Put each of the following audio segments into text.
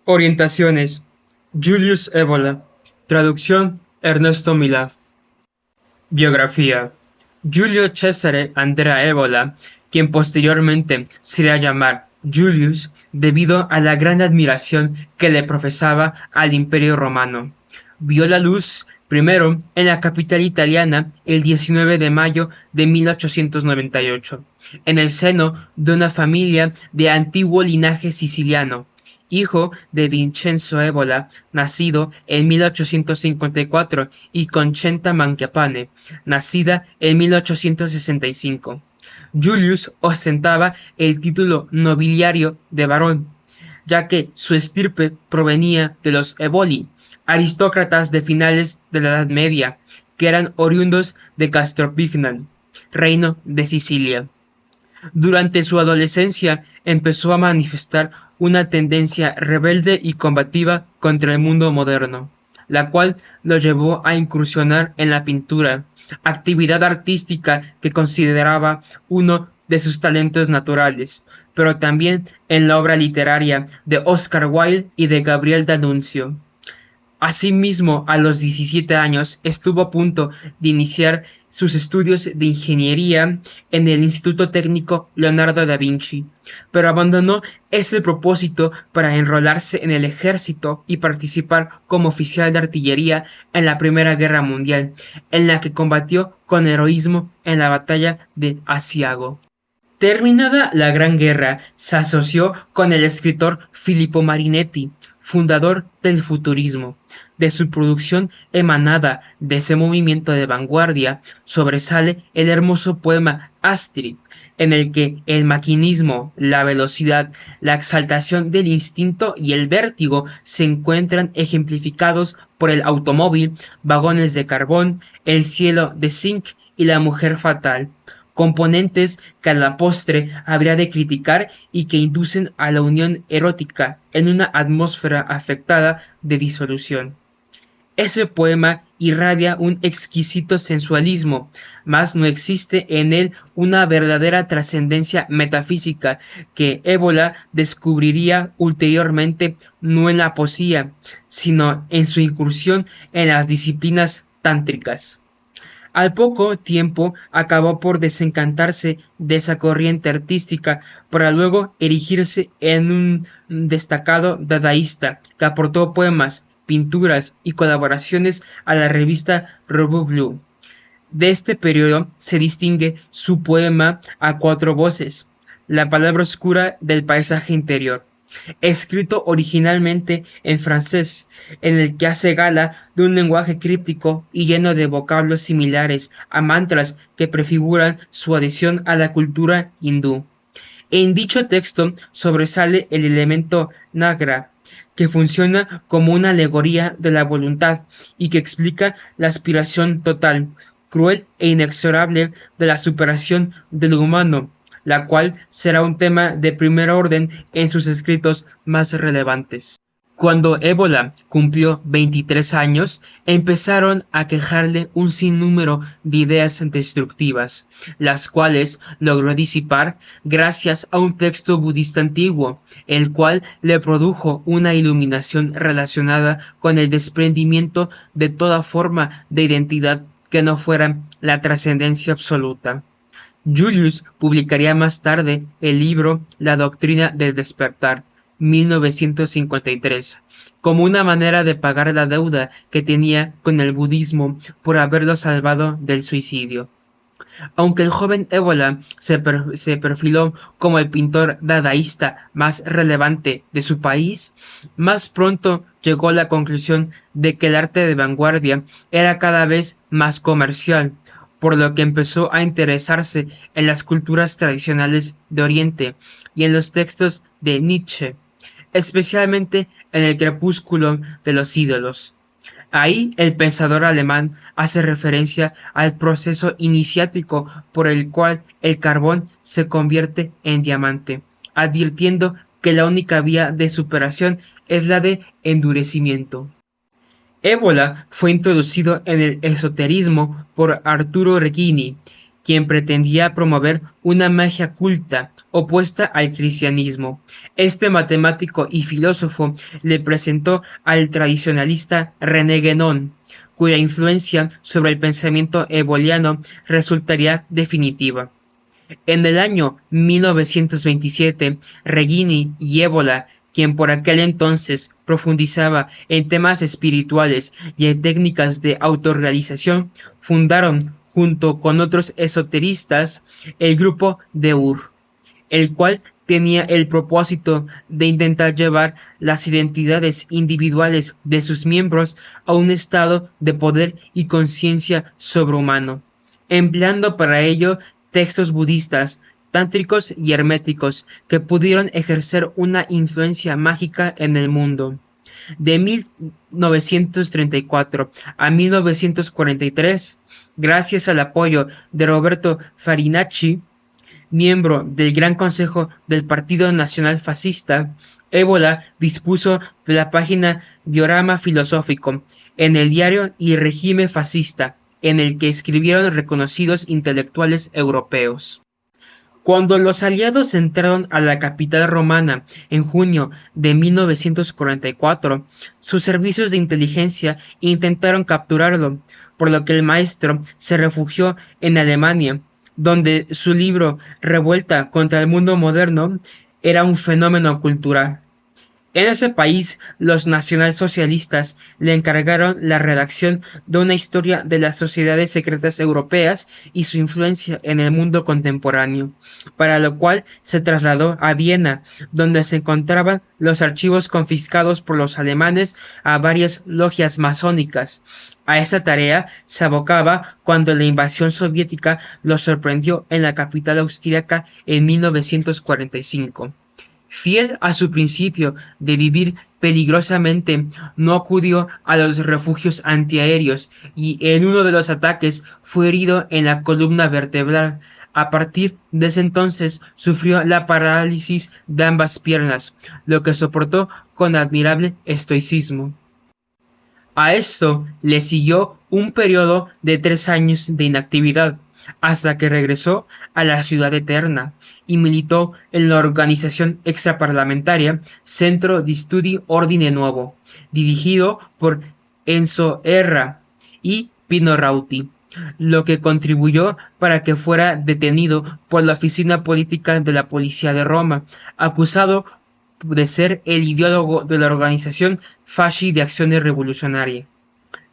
Orientaciones: Julius Evola. Traducción: Ernesto Milá. Biografía: Giulio Cesare Andrea Evola, quien posteriormente sería llamar Julius debido a la gran admiración que le profesaba al Imperio Romano. Vio la luz primero en la capital italiana el 19 de mayo de 1898, en el seno de una familia de antiguo linaje siciliano, hijo de Vincenzo Evola, nacido en 1854, y Concetta Mangiapane, nacida en 1865. Julius ostentaba el título nobiliario de barón, ya que su estirpe provenía de los Eboli, aristócratas de finales de la Edad Media, que eran oriundos de Castropignan, reino de Sicilia. Durante su adolescencia empezó a manifestar una tendencia rebelde y combativa contra el mundo moderno, la cual lo llevó a incursionar en la pintura, actividad artística que consideraba uno de sus talentos naturales, pero también en la obra literaria de Oscar Wilde y de Gabriel D'Annunzio. Asimismo, a los 17 años estuvo a punto de iniciar sus estudios de ingeniería en el Instituto Técnico Leonardo da Vinci, pero abandonó ese propósito para enrolarse en el ejército y participar como oficial de artillería en la Primera Guerra Mundial, en la que combatió con heroísmo en la batalla de Asiago. Terminada la Gran Guerra, se asoció con el escritor Filippo Marinetti, fundador del futurismo. De su producción emanada de ese movimiento de vanguardia, sobresale el hermoso poema Astrid, en el que el maquinismo, la velocidad, la exaltación del instinto y el vértigo se encuentran ejemplificados por el automóvil, vagones de carbón, el cielo de zinc y la mujer fatal, componentes que a la postre habría de criticar y que inducen a la unión erótica en una atmósfera afectada de disolución. Ese poema irradia un exquisito sensualismo, mas no existe en él una verdadera trascendencia metafísica que Évola descubriría ulteriormente no en la poesía, sino en su incursión en las disciplinas tántricas. Al poco tiempo acabó por desencantarse de esa corriente artística para luego erigirse en un destacado dadaísta que aportó poemas, pinturas y colaboraciones a la revista Revue Bleu. De este periodo se distingue su poema a cuatro voces, La palabra oscura del paisaje interior, escrito originalmente en francés, en el que hace gala de un lenguaje críptico y lleno de vocablos similares a mantras que prefiguran su adhesión a la cultura hindú. En dicho texto sobresale el elemento nagra, que funciona como una alegoría de la voluntad y que explica la aspiración total, cruel e inexorable de la superación de lo humano, la cual será un tema de primer orden en sus escritos más relevantes. Cuando Évola cumplió 23 años, empezaron a quejarle un sinnúmero de ideas destructivas, las cuales logró disipar gracias a un texto budista antiguo, el cual le produjo una iluminación relacionada con el desprendimiento de toda forma de identidad que no fuera la trascendencia absoluta. Julius publicaría más tarde el libro La doctrina del despertar, 1953, como una manera de pagar la deuda que tenía con el budismo por haberlo salvado del suicidio. Aunque el joven Évola se perfiló como el pintor dadaísta más relevante de su país, más pronto llegó a la conclusión de que el arte de vanguardia era cada vez más comercial, por lo que empezó a interesarse en las culturas tradicionales de Oriente y en los textos de Nietzsche, especialmente en el Crepúsculo de los ídolos. Ahí el pensador alemán hace referencia al proceso iniciático por el cual el carbón se convierte en diamante, advirtiendo que la única vía de superación es la de endurecimiento. Évola fue introducido en el esoterismo por Arturo Regini, quien pretendía promover una magia culta opuesta al cristianismo. Este matemático y filósofo le presentó al tradicionalista René Guénon, cuya influencia sobre el pensamiento eboliano resultaría definitiva. En el año 1927, Regini y Ébola, quien por aquel entonces profundizaba en temas espirituales y en técnicas de autorrealización, fundaron, junto con otros esoteristas, el grupo de Ur, el cual tenía el propósito de intentar llevar las identidades individuales de sus miembros a un estado de poder y conciencia sobrehumano, empleando para ello textos budistas, tántricos y herméticos que pudieron ejercer una influencia mágica en el mundo. De 1934 a 1943, gracias al apoyo de Roberto Farinacci, miembro del Gran Consejo del Partido Nacional Fascista, Ébola dispuso de la página Diorama Filosófico en el diario y Régimen Fascista, en el que escribieron reconocidos intelectuales europeos. Cuando los aliados entraron a la capital romana en junio de 1944, sus servicios de inteligencia intentaron capturarlo, por lo que el maestro se refugió en Alemania, donde su libro Revuelta contra el mundo moderno era un fenómeno cultural. En ese país, los nacionalsocialistas le encargaron la redacción de una historia de las sociedades secretas europeas y su influencia en el mundo contemporáneo, para lo cual se trasladó a Viena, donde se encontraban los archivos confiscados por los alemanes a varias logias masónicas. A esa tarea se abocaba cuando la invasión soviética lo sorprendió en la capital austríaca en 1945. Fiel a su principio de vivir peligrosamente, no acudió a los refugios antiaéreos y en uno de los ataques fue herido en la columna vertebral. A partir de ese entonces sufrió la parálisis de ambas piernas, lo que soportó con admirable estoicismo. A esto le siguió un periodo de 3 años de inactividad, hasta que regresó a la Ciudad Eterna y militó en la organización extraparlamentaria Centro di Studi Ordine Nuovo, dirigido por Enzo Erra y Pino Rauti, lo que contribuyó para que fuera detenido por la Oficina Política de la Policía de Roma, acusado de ser el ideólogo de la organización Fasci de Acción Revolucionaria,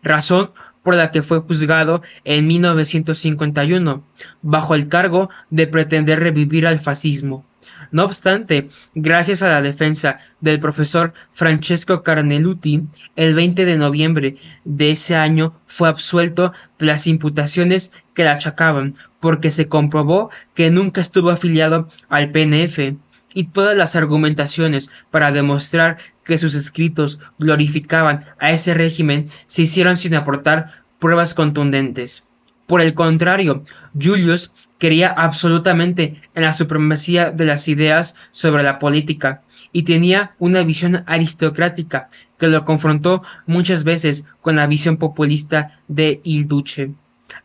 razón por la que fue juzgado en 1951, bajo el cargo de pretender revivir al fascismo. No obstante, gracias a la defensa del profesor Francesco Carneluti, el 20 de noviembre de ese año fue absuelto de las imputaciones que le achacaban, porque se comprobó que nunca estuvo afiliado al PNF, y todas las argumentaciones para demostrar que sus escritos glorificaban a ese régimen se hicieron sin aportar pruebas contundentes. Por el contrario, Julius creía absolutamente en la supremacía de las ideas sobre la política y tenía una visión aristocrática que lo confrontó muchas veces con la visión populista de Il Duce.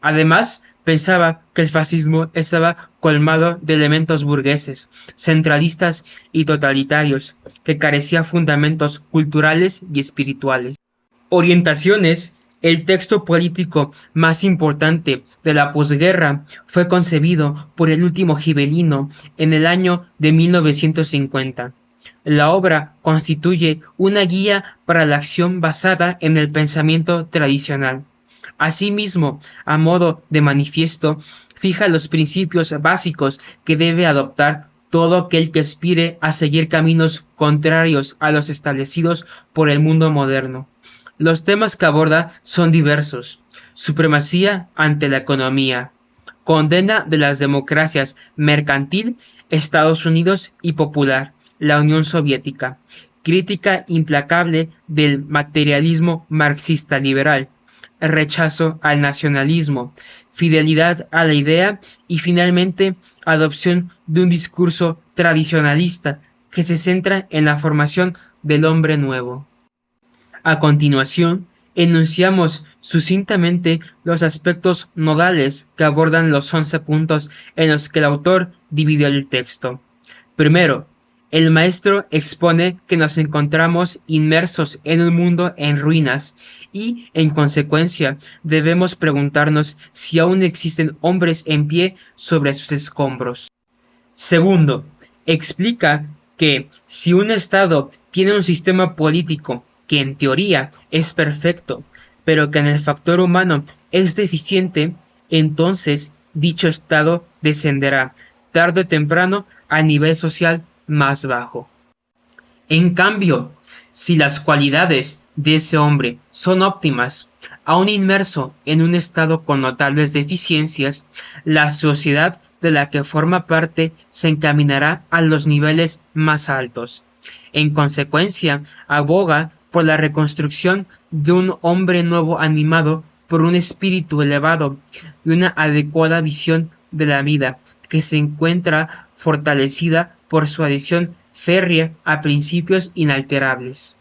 Además, pensaba que el fascismo estaba colmado de elementos burgueses, centralistas y totalitarios, que carecía fundamentos culturales y espirituales. Orientaciones. El texto político más importante de la posguerra fue concebido por el último gibelino en el año de 1950. La obra constituye una guía para la acción basada en el pensamiento tradicional. Asimismo, a modo de manifiesto, fija los principios básicos que debe adoptar todo aquel que aspire a seguir caminos contrarios a los establecidos por el mundo moderno. Los temas que aborda son diversos: supremacía ante la economía, condena de las democracias mercantil, Estados Unidos y popular, la Unión Soviética, crítica implacable del materialismo marxista liberal, rechazo al nacionalismo, fidelidad a la idea y finalmente adopción de un discurso tradicionalista que se centra en la formación del hombre nuevo. A continuación, enunciamos sucintamente los aspectos nodales que abordan los 11 puntos en los que el autor dividió el texto. Primero, el maestro expone que nos encontramos inmersos en un mundo en ruinas y, en consecuencia, debemos preguntarnos si aún existen hombres en pie sobre sus escombros. Segundo, explica que si un Estado tiene un sistema político que en teoría es perfecto, pero que en el factor humano es deficiente, entonces dicho Estado descenderá tarde o temprano a nivel social más bajo. En cambio, si las cualidades de ese hombre son óptimas, aun inmerso en un estado con notables deficiencias, la sociedad de la que forma parte se encaminará a los niveles más altos. En consecuencia, aboga por la reconstrucción de un hombre nuevo animado por un espíritu elevado y una adecuada visión de la vida, que se encuentra fortalecida por su adhesión férrea a principios inalterables.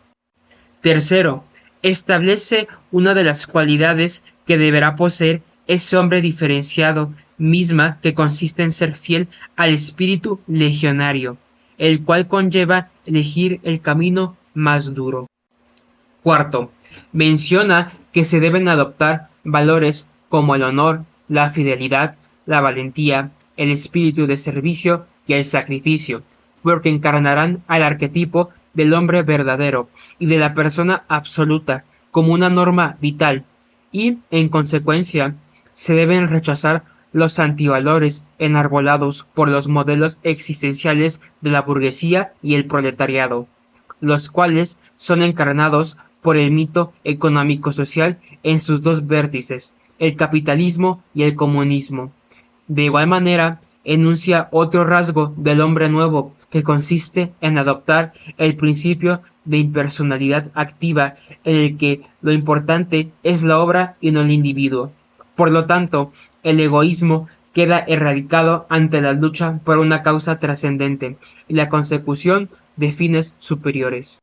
Tercero, establece una de las cualidades que deberá poseer ese hombre diferenciado, misma que consiste en ser fiel al espíritu legionario, el cual conlleva elegir el camino más duro. Cuarto, menciona que se deben adoptar valores como el honor, la fidelidad, la valentía, el espíritu de servicio y el sacrificio, porque encarnarán al arquetipo del hombre verdadero y de la persona absoluta como una norma vital, y, en consecuencia, se deben rechazar los antivalores enarbolados por los modelos existenciales de la burguesía y el proletariado, los cuales son encarnados por el mito económico-social en sus dos vértices, el capitalismo y el comunismo. De igual manera, enuncia otro rasgo del hombre nuevo que consiste en adoptar el principio de impersonalidad activa en el que lo importante es la obra y no el individuo. Por lo tanto, el egoísmo queda erradicado ante la lucha por una causa trascendente y la consecución de fines superiores.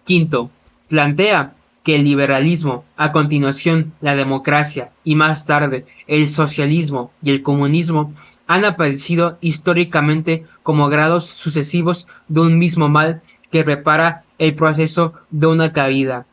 Quinto, plantea que el liberalismo, a continuación la democracia y más tarde el socialismo y el comunismo han aparecido históricamente como grados sucesivos de un mismo mal que prepara el proceso de una caída,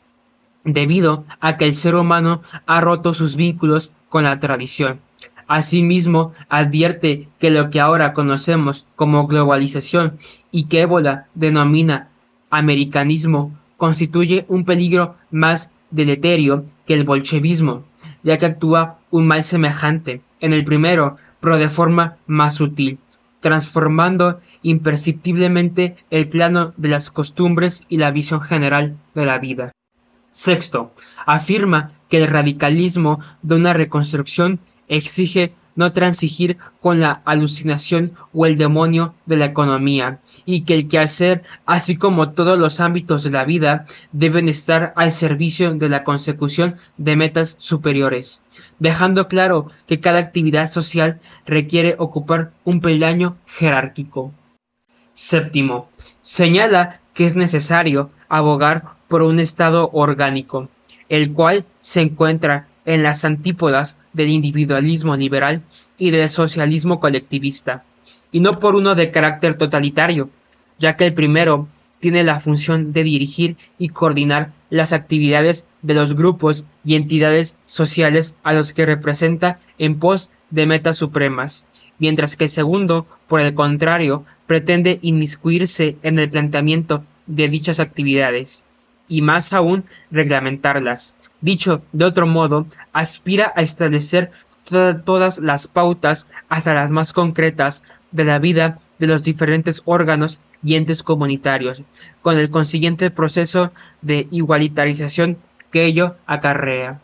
debido a que el ser humano ha roto sus vínculos con la tradición. Asimismo, advierte que lo que ahora conocemos como globalización y que Évola denomina americanismo constituye un peligro más deleterio que el bolchevismo, ya que actúa un mal semejante en el primero, pero de forma más sutil, transformando imperceptiblemente el plano de las costumbres y la visión general de la vida. Sexto, afirma que el radicalismo de una reconstrucción exige no transigir con la alucinación o el demonio de la economía, y que el quehacer, así como todos los ámbitos de la vida, deben estar al servicio de la consecución de metas superiores, dejando claro que cada actividad social requiere ocupar un peldaño jerárquico. Séptimo, señala que es necesario abogar por un Estado orgánico, el cual se encuentra en las antípodas del individualismo liberal y del socialismo colectivista, y no por uno de carácter totalitario, ya que el primero tiene la función de dirigir y coordinar las actividades de los grupos y entidades sociales a los que representa en pos de metas supremas, mientras que el segundo, por el contrario, pretende inmiscuirse en el planteamiento de dichas actividades, y más aún reglamentarlas. Dicho de otro modo, aspira a establecer todas las pautas, hasta las más concretas, de la vida de los diferentes órganos y entes comunitarios, con el consiguiente proceso de igualitarización que ello acarrea.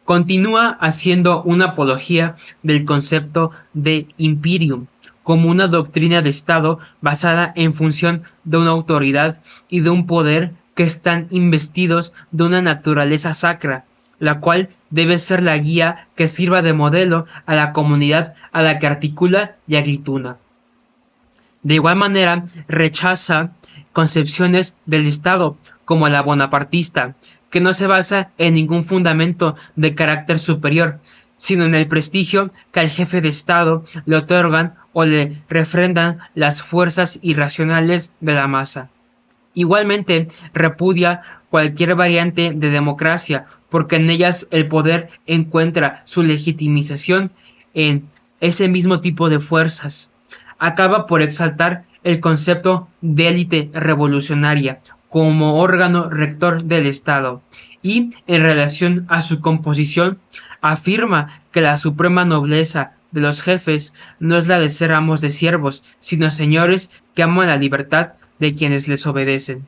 Continúa haciendo una apología del concepto de imperium, como una doctrina de Estado basada en función de una autoridad y de un poder que están investidos de una naturaleza sacra, la cual debe ser la guía que sirva de modelo a la comunidad a la que articula y aglutina. De igual manera, rechaza concepciones del Estado como la bonapartista, que no se basa en ningún fundamento de carácter superior, sino en el prestigio que al jefe de Estado le otorgan o le refrendan las fuerzas irracionales de la masa. Igualmente, repudia cualquier variante de democracia, porque en ellas el poder encuentra su legitimización en ese mismo tipo de fuerzas. Acaba por exaltar el concepto de élite revolucionaria como órgano rector del Estado y, en relación a su composición, afirma que la suprema nobleza de los jefes no es la de ser amos de siervos, sino señores que aman la libertad de quienes les obedecen.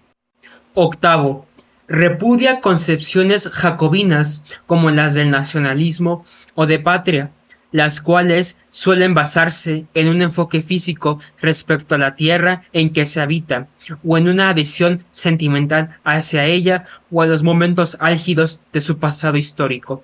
Octavo, repudia concepciones jacobinas como las del nacionalismo o de patria, las cuales suelen basarse en un enfoque físico respecto a la tierra en que se habita, o en una adhesión sentimental hacia ella o a los momentos álgidos de su pasado histórico.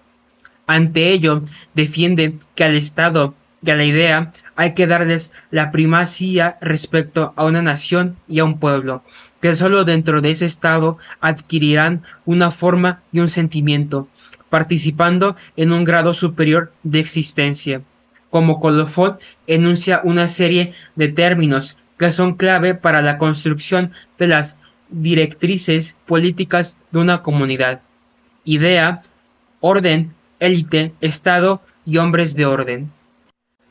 Ante ello, defiende que al Estado y a la idea hay que darles la primacía respecto a una nación y a un pueblo, que sólo dentro de ese Estado adquirirán una forma y un sentimiento, participando en un grado superior de existencia. Como Colofón enuncia una serie de términos que son clave para la construcción de las directrices políticas de una comunidad: idea, orden, élite, Estado y hombres de orden.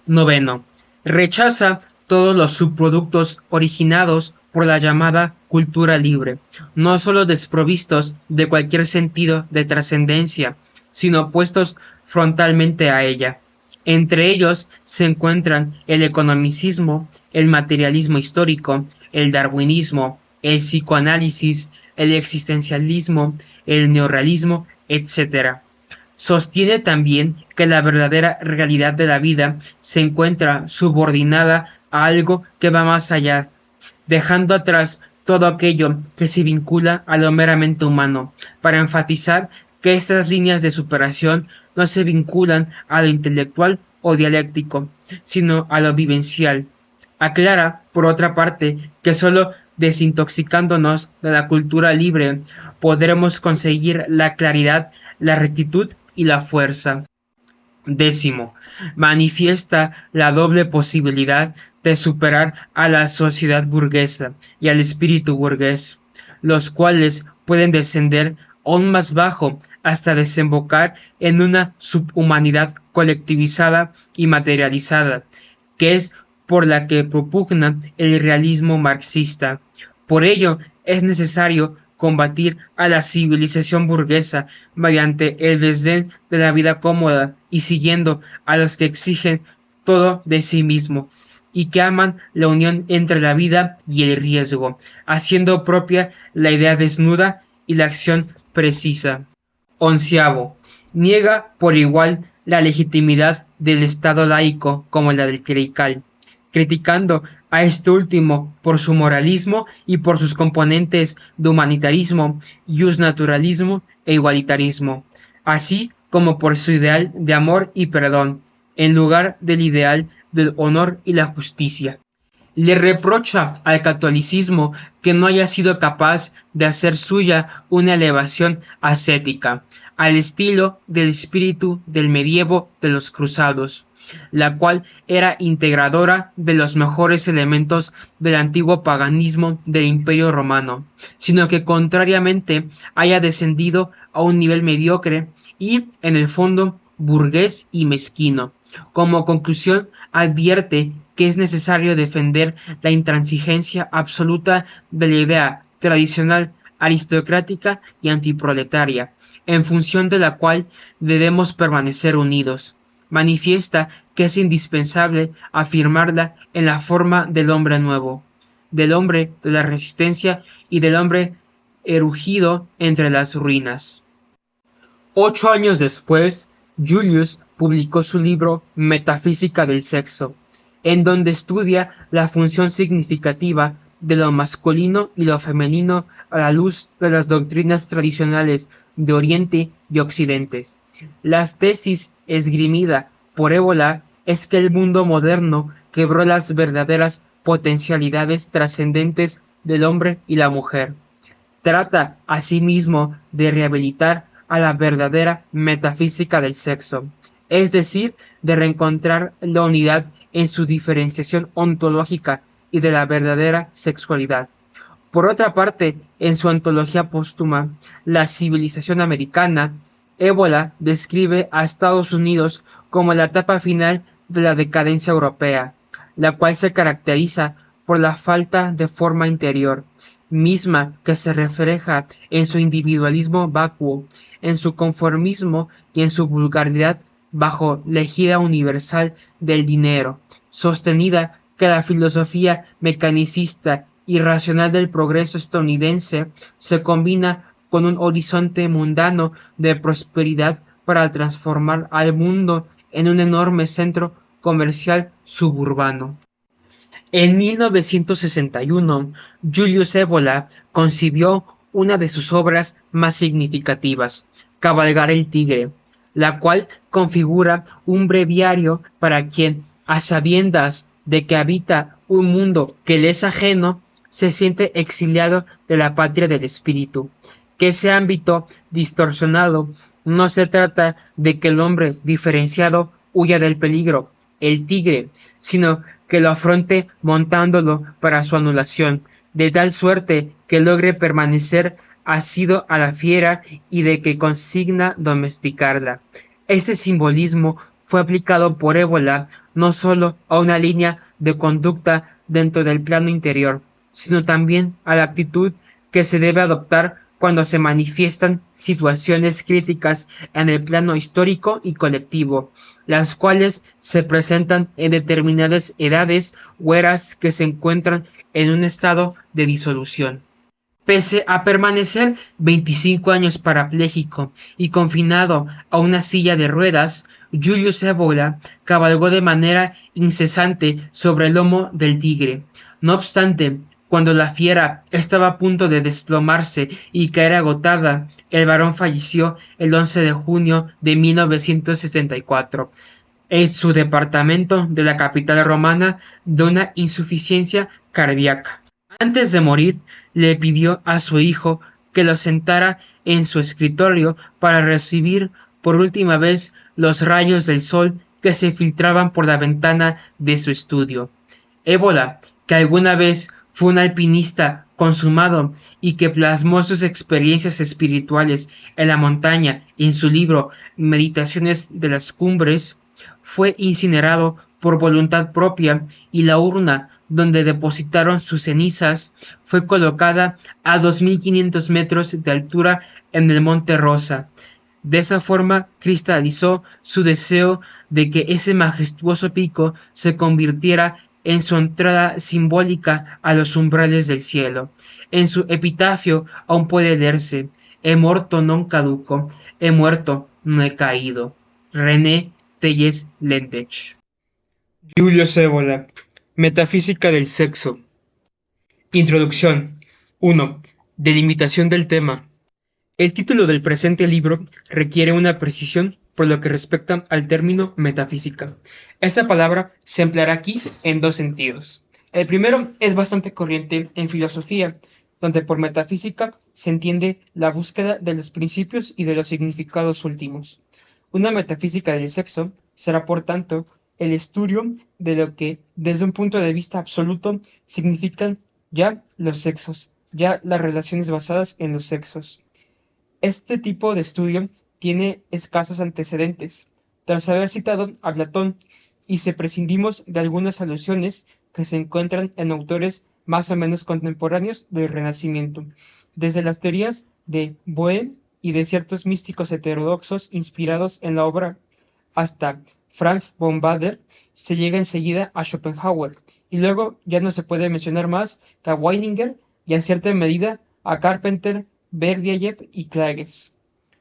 Noveno, rechaza todos los subproductos originados por la llamada cultura libre, no sólo desprovistos de cualquier sentido de trascendencia, sino opuestos frontalmente a ella. Entre ellos se encuentran el economicismo, el materialismo histórico, el darwinismo, el psicoanálisis, el existencialismo, el neorrealismo, etc. Sostiene también que la verdadera realidad de la vida se encuentra subordinada a algo que va más allá, dejando atrás todo aquello que se vincula a lo meramente humano, para enfatizar que estas líneas de superación no se vinculan a lo intelectual o dialéctico, sino a lo vivencial. Aclara, por otra parte, que sólo desintoxicándonos de la cultura libre podremos conseguir la claridad, la rectitud y la fuerza. Décimo, manifiesta la doble posibilidad de superar a la sociedad burguesa y al espíritu burgués, los cuales pueden descender aún más bajo hasta desembocar en una subhumanidad colectivizada y materializada, que es por la que propugna el realismo marxista. Por ello, es necesario combatir a la civilización burguesa mediante el desdén de la vida cómoda y siguiendo a los que exigen todo de sí mismo y que aman la unión entre la vida y el riesgo, haciendo propia la idea desnuda y la acción precisa. Onceavo, niega por igual la legitimidad del Estado laico como la del clerical, criticando a este último por su moralismo y por sus componentes de humanitarismo, justnaturalismo e igualitarismo, así como por su ideal de amor y perdón, en lugar del ideal del honor y la justicia. Le reprocha al catolicismo que no haya sido capaz de hacer suya una elevación ascética, al estilo del espíritu del medievo de los cruzados, la cual era integradora de los mejores elementos del antiguo paganismo del Imperio Romano, sino que contrariamente haya descendido a un nivel mediocre y, en el fondo, burgués y mezquino. Como conclusión, advierte que es necesario defender la intransigencia absoluta de la idea tradicional aristocrática y antiproletaria, en función de la cual debemos permanecer unidos. Manifiesta que es indispensable afirmarla en la forma del hombre nuevo, del hombre de la resistencia y del hombre erugido entre las ruinas. 8 años después, Julius publicó su libro Metafísica del sexo, en donde estudia la función significativa de lo masculino y lo femenino a la luz de las doctrinas tradicionales de Oriente y Occidente. La tesis esgrimida por Evola es que el mundo moderno quebró las verdaderas potencialidades trascendentes del hombre y la mujer. Trata asimismo de rehabilitar a la verdadera metafísica del sexo, es decir, de reencontrar la unidad en su diferenciación ontológica y de la verdadera sexualidad. Por otra parte, en su antología póstuma, La civilización americana, Ébola describe a Estados Unidos como la etapa final de la decadencia europea, la cual se caracteriza por la falta de forma interior, misma que se refleja en su individualismo vacuo, en su conformismo y en su vulgaridad bajo la égida universal del dinero, sostenida que la filosofía mecanicista y racional del progreso estadounidense se combina con un horizonte mundano de prosperidad para transformar al mundo en un enorme centro comercial suburbano. En 1961, Julius Evola concibió una de sus obras más significativas, Cabalgar el Tigre, la cual configura un breviario para quien, a sabiendas de que habita un mundo que le es ajeno, se siente exiliado de la patria del espíritu. Que ese ámbito distorsionado no se trata de que el hombre diferenciado huya del peligro, el tigre, sino que lo afronte montándolo para su anulación, de tal suerte que logre permanecer asido a la fiera y de que consigna domesticarla. Este simbolismo fue aplicado por Ébola no solo a una línea de conducta dentro del plano interior, sino también a la actitud que se debe adoptar cuando se manifiestan situaciones críticas en el plano histórico y colectivo, las cuales se presentan en determinadas edades o eras que se encuentran en un estado de disolución. Pese a permanecer 25 años parapléjico y confinado a una silla de ruedas, Julius Evola cabalgó de manera incesante sobre el lomo del tigre. No obstante, cuando la fiera estaba a punto de desplomarse y caer agotada, el varón falleció el 11 de junio de 1974 en su departamento de la capital romana de una insuficiencia cardíaca. Antes de morir, le pidió a su hijo que lo sentara en su escritorio para recibir por última vez los rayos del sol que se filtraban por la ventana de su estudio. Ébola, que alguna vez fue un alpinista consumado y que plasmó sus experiencias espirituales en la montaña en su libro Meditaciones de las Cumbres, fue incinerado por voluntad propia y la urna donde depositaron sus cenizas fue colocada a 2.500 metros de altura en el Monte Rosa. De esa forma cristalizó su deseo de que ese majestuoso pico se convirtiera en su entrada simbólica a los umbrales del cielo. En su epitafio aún puede leerse: He morto non caduco, he muerto, no he caído. René Tellez Lendech. Julius Evola. Metafísica del sexo. Introducción. 1. Delimitación del tema. El título del presente libro requiere una precisión por lo que respecta al término metafísica. Esta palabra se empleará aquí en dos sentidos. El primero es bastante corriente en filosofía, donde por metafísica se entiende la búsqueda de los principios y de los significados últimos. Una metafísica del sexo será, por tanto, el estudio de lo que, desde un punto de vista absoluto, significan ya los sexos, ya las relaciones basadas en los sexos. Este tipo de estudio tiene escasos antecedentes, tras haber citado a Platón, y si prescindimos de algunas alusiones que se encuentran en autores más o menos contemporáneos del Renacimiento, desde las teorías de Boehme y de ciertos místicos heterodoxos inspirados en la obra hasta Franz von Baader, se llega enseguida a Schopenhauer, y luego ya no se puede mencionar más que a Weininger y en cierta medida a Carpenter, Berdyaev y Klages.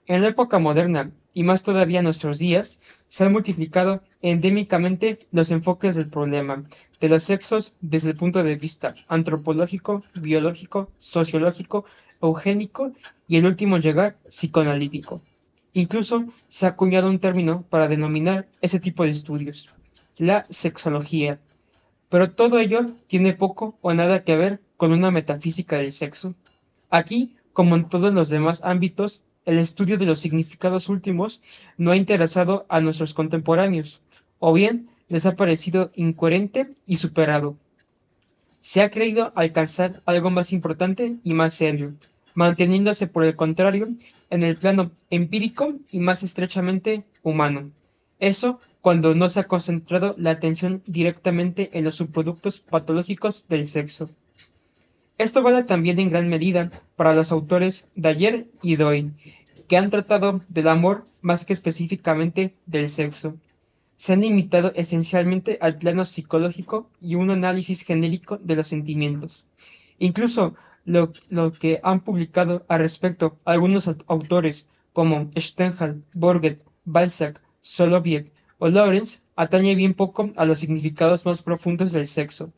En la época moderna, y más todavía en nuestros días, se han multiplicado endémicamente los enfoques del problema de los sexos desde el punto de vista antropológico, biológico, sociológico, eugénico y el último llegar psicoanalítico. Incluso se ha acuñado un término para denominar ese tipo de estudios: la sexología. Pero todo ello tiene poco o nada que ver con una metafísica del sexo. Aquí como en todos los demás ámbitos, el estudio de los significados últimos no ha interesado a nuestros contemporáneos, o bien les ha parecido incoherente y superado. Se ha creído alcanzar algo más importante y más serio, manteniéndose por el contrario en el plano empírico y más estrechamente humano. Eso cuando no se ha concentrado la atención directamente en los subproductos patológicos del sexo. Esto vale también en gran medida para los autores Dayer y Doyle, que han tratado del amor más que específicamente del sexo. Se han limitado esencialmente al plano psicológico y un análisis genérico de los sentimientos. Incluso lo que han publicado al respecto algunos autores como Stendhal, Borget, Balzac, Soloviev o Lawrence atañe bien poco a los significados más profundos del sexo.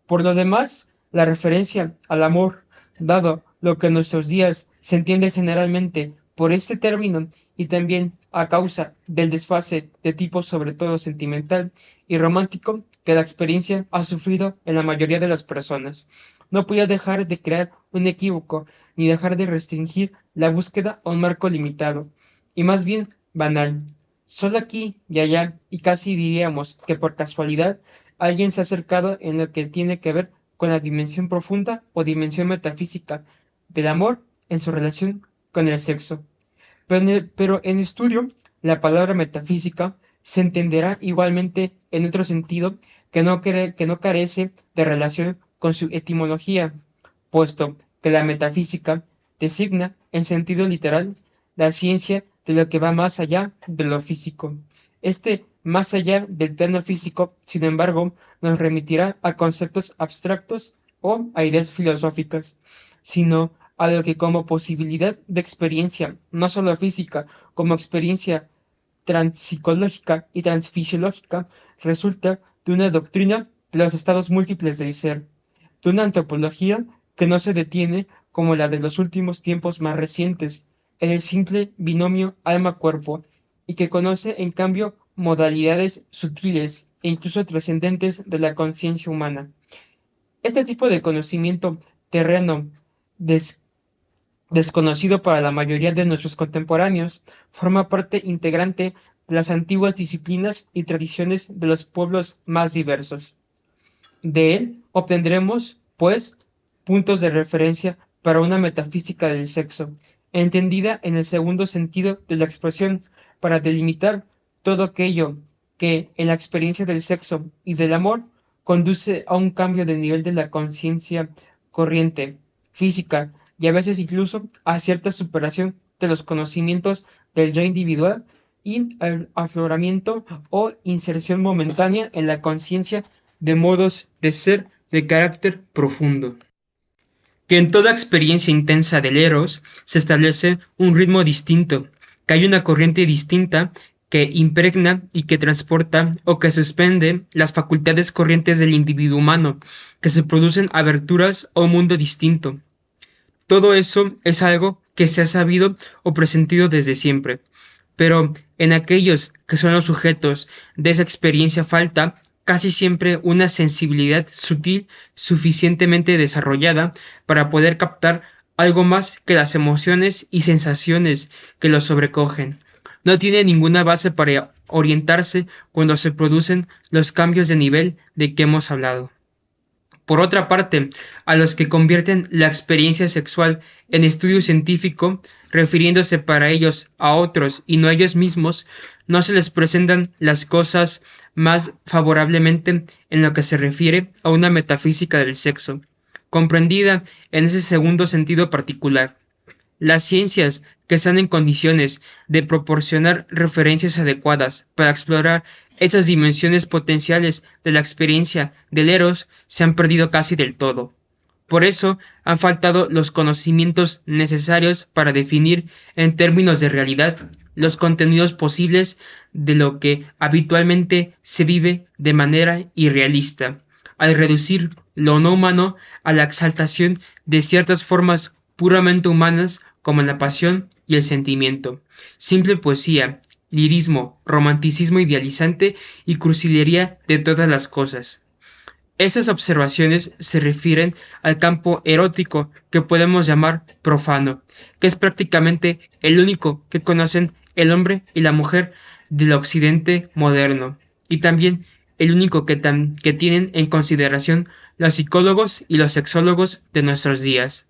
Por lo demás, la referencia al amor, dado lo que en nuestros días se entiende generalmente por este término y también a causa del desfase de tipo sobre todo sentimental y romántico que la experiencia ha sufrido en la mayoría de las personas, no podía dejar de crear un equívoco ni dejar de restringir la búsqueda a un marco limitado, y más bien banal. Solo aquí y allá, y casi diríamos que por casualidad, alguien se ha acercado en lo que tiene que ver con la dimensión profunda o dimensión metafísica del amor en su relación con el sexo. Pero en estudio, la palabra metafísica se entenderá igualmente en otro sentido que no carece de relación con su etimología, puesto que la metafísica designa, en sentido literal, la ciencia de lo que va más allá de lo físico. Este más allá del plano físico, sin embargo, nos remitirá a conceptos abstractos o a ideas filosóficas, sino a lo que como posibilidad de experiencia, no solo física, como experiencia transpsicológica y transfisiológica, resulta de una doctrina de los estados múltiples del ser, de una antropología que no se detiene, como la de los últimos tiempos más recientes, en el simple binomio alma-cuerpo, y que conoce en cambio modalidades sutiles e incluso trascendentes de la conciencia humana. Este tipo de conocimiento terreno desconocido para la mayoría de nuestros contemporáneos, forma parte integrante de las antiguas disciplinas y tradiciones de los pueblos más diversos. De él obtendremos, pues, puntos de referencia para una metafísica del sexo, entendida en el segundo sentido de la expresión, para delimitar todo aquello que, en la experiencia del sexo y del amor, conduce a un cambio de nivel de la conciencia corriente, física, y a veces incluso a cierta superación de los conocimientos del yo individual y al afloramiento o inserción momentánea en la conciencia de modos de ser de carácter profundo. Que en toda experiencia intensa del eros se establece un ritmo distinto, que hay una corriente distinta que impregna y que transporta o que suspende las facultades corrientes del individuo humano, que se producen aberturas a un mundo distinto. Todo eso es algo que se ha sabido o presentido desde siempre, pero en aquellos que son los sujetos de esa experiencia falta casi siempre una sensibilidad sutil suficientemente desarrollada para poder captar algo más que las emociones y sensaciones que los sobrecogen. No tiene ninguna base para orientarse cuando se producen los cambios de nivel de que hemos hablado. Por otra parte, a los que convierten la experiencia sexual en estudio científico, refiriéndose para ellos a otros y no a ellos mismos, no se les presentan las cosas más favorablemente en lo que se refiere a una metafísica del sexo, comprendida en ese segundo sentido particular. Las ciencias que están en condiciones de proporcionar referencias adecuadas para explorar esas dimensiones potenciales de la experiencia del eros se han perdido casi del todo. Por eso han faltado los conocimientos necesarios para definir en términos de realidad los contenidos posibles de lo que habitualmente se vive de manera irrealista, al reducir lo no humano a la exaltación de ciertas formas puramente humanas como la pasión y el sentimiento, simple poesía, lirismo, romanticismo idealizante y cursilería de todas las cosas. Estas observaciones se refieren al campo erótico que podemos llamar profano, que es prácticamente el único que conocen el hombre y la mujer del occidente moderno, y también el único que tienen en consideración los psicólogos y los sexólogos de nuestros días.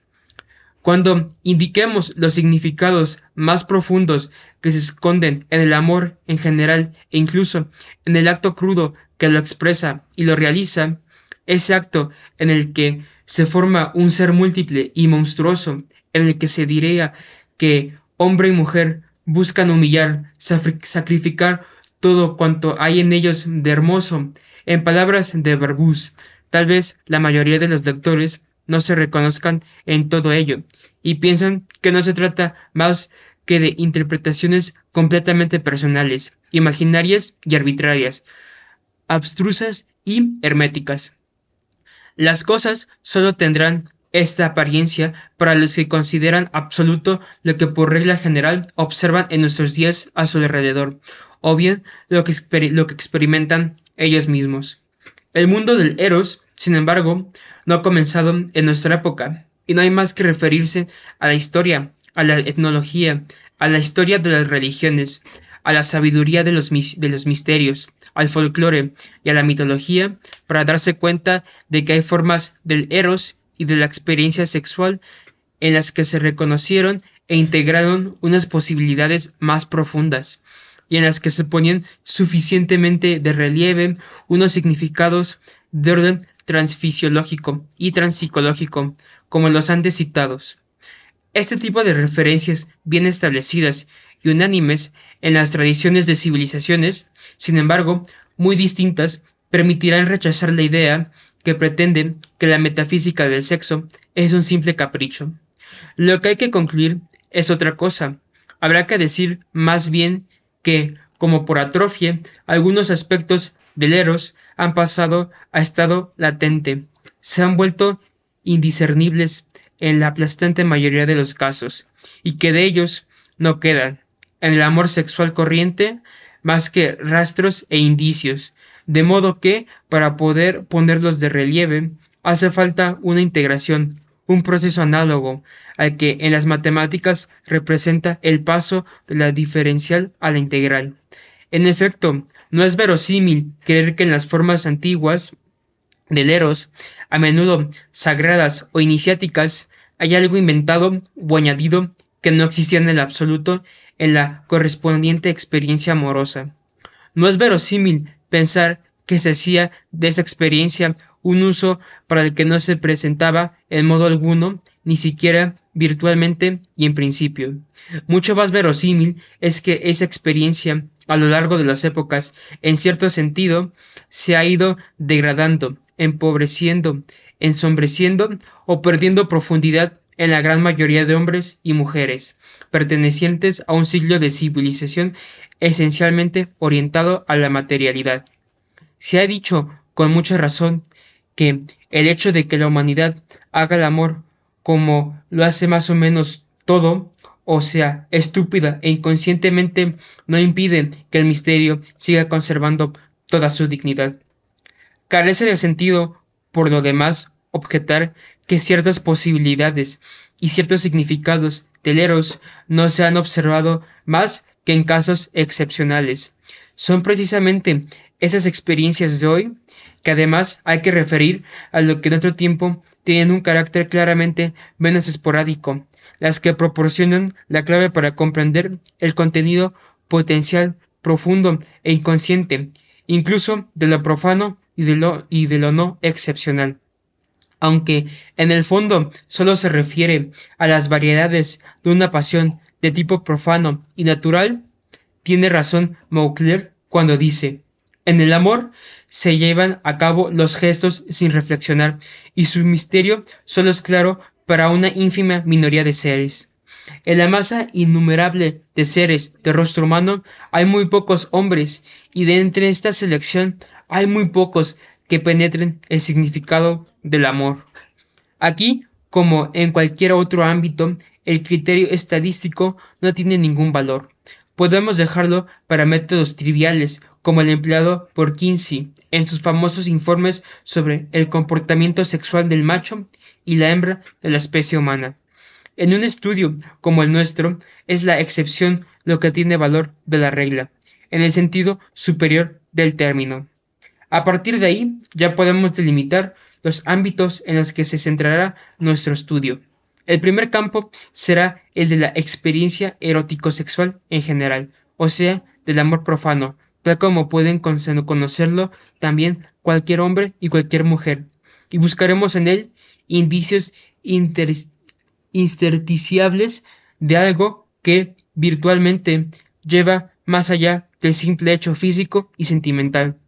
Cuando indiquemos los significados más profundos que se esconden en el amor en general e incluso en el acto crudo que lo expresa y lo realiza, ese acto en el que se forma un ser múltiple y monstruoso, en el que se diría que hombre y mujer buscan humillar, sacrificar todo cuanto hay en ellos de hermoso, en palabras de Barbus, tal vez la mayoría de los lectores no se reconozcan en todo ello y piensan que no se trata más que de interpretaciones completamente personales, imaginarias y arbitrarias, abstrusas y herméticas. Las cosas solo tendrán esta apariencia para los que consideran absoluto lo que por regla general observan en nuestros días a su alrededor, o bien lo que experimentan ellos mismos. El mundo del Eros, sin embargo, no ha comenzado en nuestra época, y no hay más que referirse a la historia, a la etnología, a la historia de las religiones, a la sabiduría de los misterios, al folclore y a la mitología para darse cuenta de que hay formas del Eros y de la experiencia sexual en las que se reconocieron e integraron unas posibilidades más profundas y en las que se ponían suficientemente de relieve unos significados de orden transfisiológico y transpsicológico, como los antes citados. Este tipo de referencias bien establecidas y unánimes en las tradiciones de civilizaciones, sin embargo, muy distintas, permitirán rechazar la idea que pretende que la metafísica del sexo es un simple capricho. Lo que hay que concluir es otra cosa. Habrá que decir más bien que, como por atrofia, algunos aspectos del Eros han pasado a estado latente, se han vuelto indiscernibles en la aplastante mayoría de los casos, y que de ellos no quedan, en el amor sexual corriente, más que rastros e indicios, de modo que, para poder ponerlos de relieve, hace falta una integración, un proceso análogo al que en las matemáticas representa el paso de la diferencial a la integral. En efecto, no es verosímil creer que en las formas antiguas del Eros, a menudo sagradas o iniciáticas, hay algo inventado o añadido que no existía en el absoluto en la correspondiente experiencia amorosa. No es verosímil pensar que se hacía de esa experiencia un uso para el que no se presentaba en modo alguno, ni siquiera virtualmente y en principio. Mucho más verosímil es que esa experiencia, a lo largo de las épocas, en cierto sentido, se ha ido degradando, empobreciendo, ensombreciendo o perdiendo profundidad en la gran mayoría de hombres y mujeres, pertenecientes a un siglo de civilización esencialmente orientado a la materialidad. Se ha dicho con mucha razón que el hecho de que la humanidad haga el amor como lo hace más o menos todo, o sea, estúpida e inconscientemente, no impide que el misterio siga conservando toda su dignidad. Carece de sentido, por lo demás, objetar que ciertas posibilidades y ciertos significados del Eros no se han observado más que en casos excepcionales. Son precisamente esas experiencias de hoy que además hay que referir a lo que en otro tiempo tienen un carácter claramente menos esporádico, las que proporcionan la clave para comprender el contenido potencial, profundo e inconsciente, incluso de lo profano y de lo no excepcional. Aunque en el fondo solo se refiere a las variedades de una pasión de tipo profano y natural, tiene razón Mauclair cuando dice: en el amor se llevan a cabo los gestos sin reflexionar, y su misterio solo es claro para una ínfima minoría de seres. En la masa innumerable de seres de rostro humano hay muy pocos hombres, y de entre esta selección hay muy pocos que penetren el significado del amor. Aquí, como en cualquier otro ámbito, el criterio estadístico no tiene ningún valor, Podemos dejarlo para métodos triviales, como el empleado por Kinsey en sus famosos informes sobre el comportamiento sexual del macho y la hembra de la especie humana. En un estudio como el nuestro, es la excepción lo que tiene valor de la regla, en el sentido superior del término. A partir de ahí, ya podemos delimitar los ámbitos en los que se centrará nuestro estudio. El primer campo será el de la experiencia erótico-sexual en general, o sea, del amor profano, tal como pueden conocerlo también cualquier hombre y cualquier mujer, y buscaremos en él indicios intersticiables de algo que virtualmente lleva más allá del simple hecho físico y sentimental.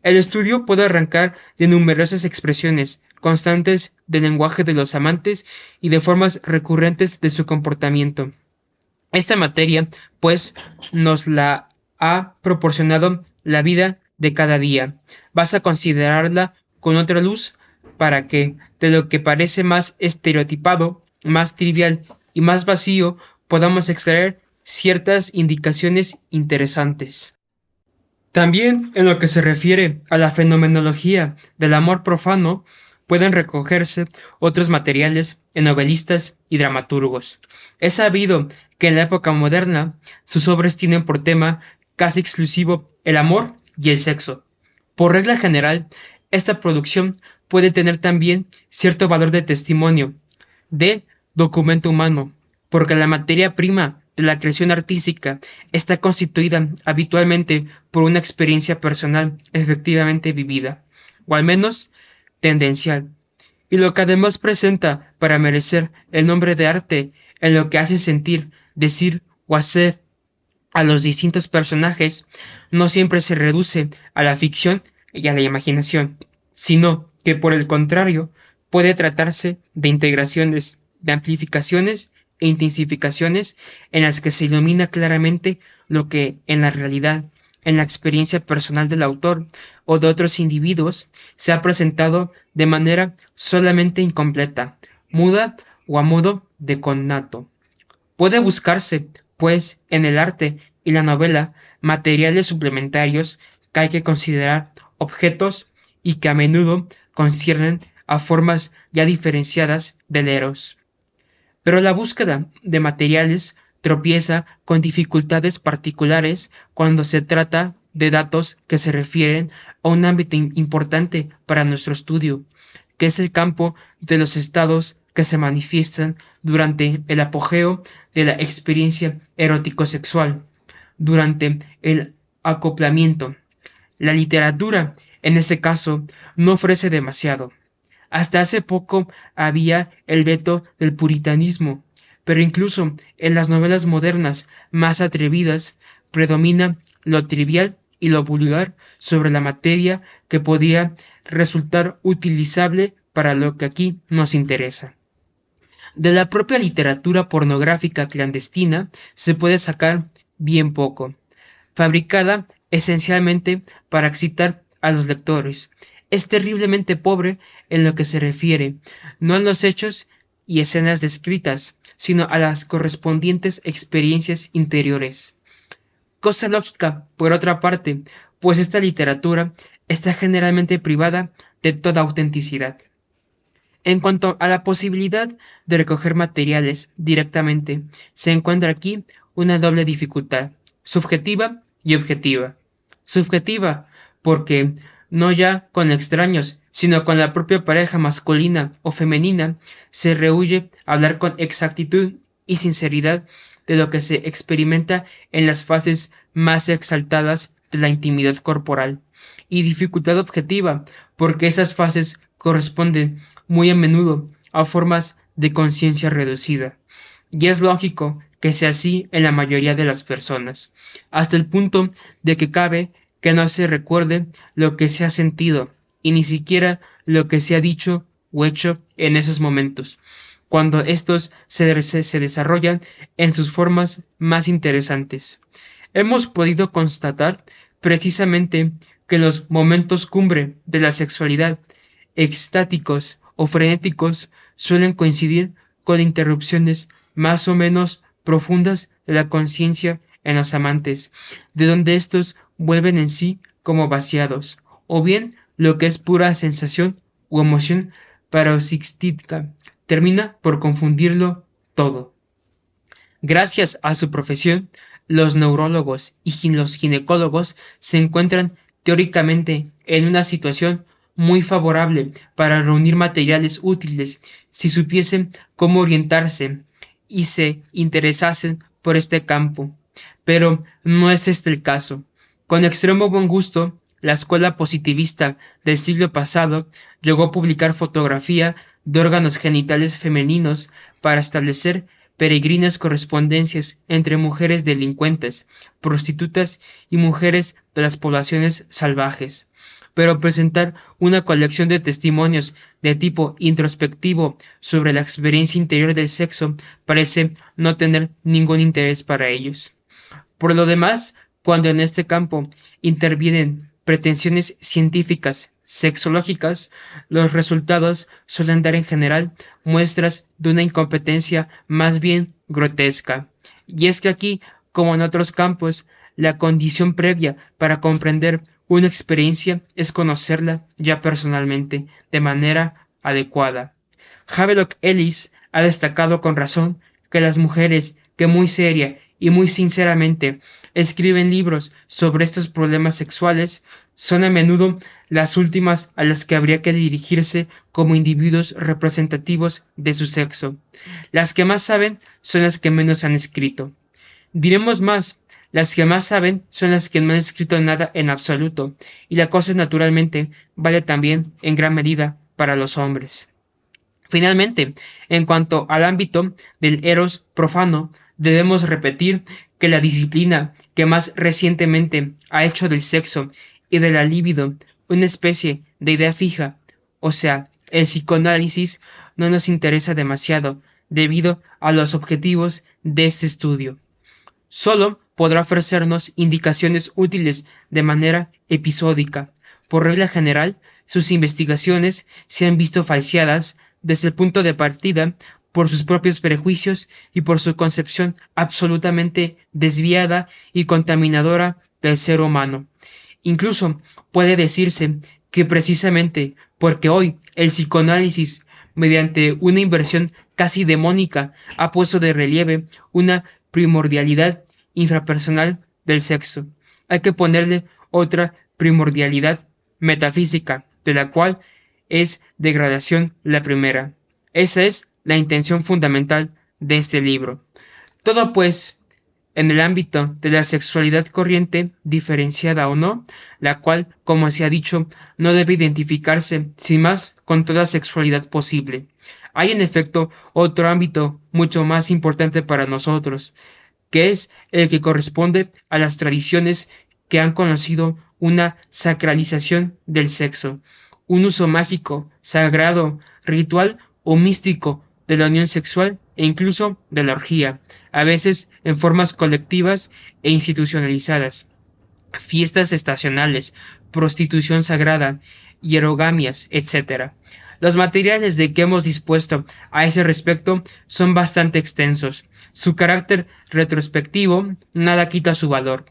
El estudio puede arrancar de numerosas expresiones constantes del lenguaje de los amantes y de formas recurrentes de su comportamiento. Esta materia, pues, nos la ha proporcionado la vida de cada día. Vas a considerarla con otra luz para que, de lo que parece más estereotipado, más trivial y más vacío, podamos extraer ciertas indicaciones interesantes. También en lo que se refiere a la fenomenología del amor profano, pueden recogerse otros materiales en novelistas y dramaturgos. Es sabido que en la época moderna sus obras tienen por tema casi exclusivo el amor y el sexo. Por regla general, esta producción puede tener también cierto valor de testimonio, de documento humano, porque la materia prima de la creación artística está constituida habitualmente por una experiencia personal efectivamente vivida, o al menos tendencial, y lo que además presenta para merecer el nombre de arte en lo que hace sentir, decir o hacer a los distintos personajes, no siempre se reduce a la ficción y a la imaginación, sino que por el contrario puede tratarse de integraciones, de amplificaciones e intensificaciones en las que se ilumina claramente lo que en la realidad, en la experiencia personal del autor o de otros individuos, se ha presentado de manera solamente incompleta, muda o a modo de connato. Puede buscarse, pues, en el arte y la novela materiales suplementarios que hay que considerar objetos y que a menudo conciernen a formas ya diferenciadas del eros. Pero la búsqueda de materiales tropieza con dificultades particulares cuando se trata de datos que se refieren a un ámbito importante para nuestro estudio, que es el campo de los estados que se manifiestan durante el apogeo de la experiencia erótico-sexual, durante el acoplamiento. La literatura, en ese caso, no ofrece demasiado. Hasta hace poco había el veto del puritanismo, pero incluso en las novelas modernas más atrevidas predomina lo trivial y lo vulgar sobre la materia que podía resultar utilizable para lo que aquí nos interesa. De la propia literatura pornográfica clandestina se puede sacar bien poco, fabricada esencialmente para excitar a los lectores. Es terriblemente pobre en lo que se refiere, no a los hechos y escenas descritas, sino a las correspondientes experiencias interiores. Cosa lógica, por otra parte, pues esta literatura está generalmente privada de toda autenticidad. En cuanto a la posibilidad de recoger materiales directamente, se encuentra aquí una doble dificultad, subjetiva y objetiva. Subjetiva, porque no ya con extraños, sino con la propia pareja masculina o femenina, se rehúye hablar con exactitud y sinceridad de lo que se experimenta en las fases más exaltadas de la intimidad corporal. Y dificultad objetiva, porque esas fases corresponden muy a menudo a formas de conciencia reducida. Y es lógico que sea así en la mayoría de las personas, hasta el punto de que cabe que no se recuerde lo que se ha sentido, y ni siquiera lo que se ha dicho o hecho en esos momentos, cuando estos se desarrollan en sus formas más interesantes. Hemos podido constatar precisamente que los momentos cumbre de la sexualidad, extáticos o frenéticos, suelen coincidir con interrupciones más o menos profundas de la conciencia en los amantes, de donde éstos vuelven en sí como vaciados, o bien lo que es pura sensación u emoción paroxística, termina por confundirlo todo. Gracias a su profesión, los neurólogos y los ginecólogos se encuentran teóricamente en una situación muy favorable para reunir materiales útiles si supiesen cómo orientarse y se interesasen por este campo. Pero no es este el caso. Con extremo buen gusto, la escuela positivista del siglo pasado llegó a publicar fotografía de órganos genitales femeninos para establecer peregrinas correspondencias entre mujeres delincuentes, prostitutas y mujeres de las poblaciones salvajes. Pero presentar una colección de testimonios de tipo introspectivo sobre la experiencia interior del sexo parece no tener ningún interés para ellos. Por lo demás, cuando en este campo intervienen pretensiones científicas sexológicas, los resultados suelen dar en general muestras de una incompetencia más bien grotesca. Y es que aquí, como en otros campos, la condición previa para comprender una experiencia es conocerla ya personalmente, de manera adecuada. Havelock Ellis ha destacado con razón que las mujeres que muy seria y muy sinceramente escriben libros sobre estos problemas sexuales son a menudo las últimas a las que habría que dirigirse como individuos representativos de su sexo. Las que más saben son las que menos han escrito. Diremos más, las que más saben son las que no han escrito nada en absoluto, y la cosa naturalmente vale también en gran medida para los hombres. Finalmente, en cuanto al ámbito del eros profano, debemos repetir que la disciplina que más recientemente ha hecho del sexo y de la libido una especie de idea fija, o sea, el psicoanálisis, no nos interesa demasiado debido a los objetivos de este estudio. Solo podrá ofrecernos indicaciones útiles de manera episódica. Por regla general, sus investigaciones se han visto falseadas desde el punto de partida por sus propios prejuicios y por su concepción absolutamente desviada y contaminadora del ser humano. Incluso puede decirse que precisamente porque hoy el psicoanálisis, mediante una inversión casi demónica, ha puesto de relieve una primordialidad infrapersonal del sexo, hay que ponerle otra primordialidad metafísica, de la cual es degradación la primera. Esa es la intención fundamental de este libro. Todo pues en el ámbito de la sexualidad corriente, diferenciada o no, la cual, como se ha dicho, no debe identificarse sin más con toda sexualidad posible. Hay en efecto otro ámbito mucho más importante para nosotros, que es el que corresponde a las tradiciones que han conocido una sacralización del sexo, un uso mágico, sagrado, ritual o místico de la unión sexual e incluso de la orgía, a veces en formas colectivas e institucionalizadas. Fiestas estacionales, prostitución sagrada, hierogamias, etc. Los materiales de que hemos dispuesto a ese respecto son bastante extensos. Su carácter retrospectivo nada quita su valor.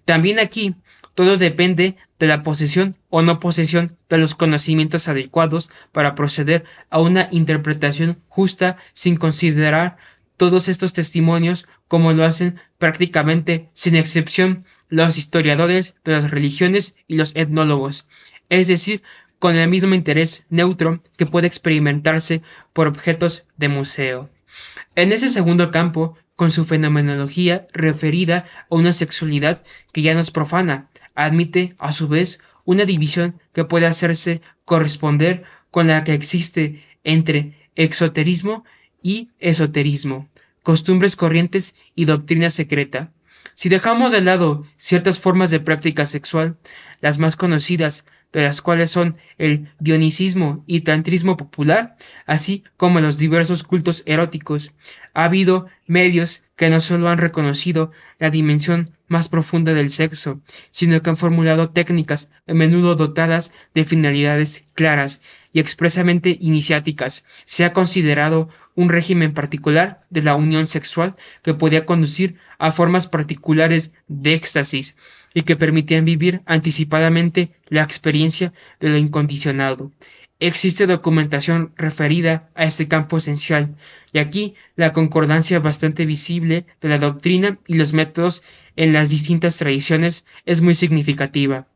También aquí todo depende de la posesión o no posesión de los conocimientos adecuados para proceder a una interpretación justa sin considerar todos estos testimonios como lo hacen prácticamente sin excepción los historiadores de las religiones y los etnólogos, es decir, con el mismo interés neutro que puede experimentarse por objetos de museo. En ese segundo campo, con su fenomenología referida a una sexualidad que ya no es profana, admite, a su vez, una división que puede hacerse corresponder con la que existe entre exoterismo y esoterismo, costumbres corrientes y doctrina secreta. Si dejamos de lado ciertas formas de práctica sexual, las más conocidas de las cuales son el dionisismo y tantrismo popular, así como los diversos cultos eróticos, ha habido medios que no solo han reconocido la dimensión más profunda del sexo, sino que han formulado técnicas a menudo dotadas de finalidades claras y expresamente iniciáticas. Se ha considerado un régimen particular de la unión sexual que podía conducir a formas particulares de éxtasis y que permitían vivir anticipadamente la experiencia de lo incondicionado. Existe documentación referida a este campo esencial, y aquí la concordancia bastante visible de la doctrina y los métodos en las distintas tradiciones es muy significativa.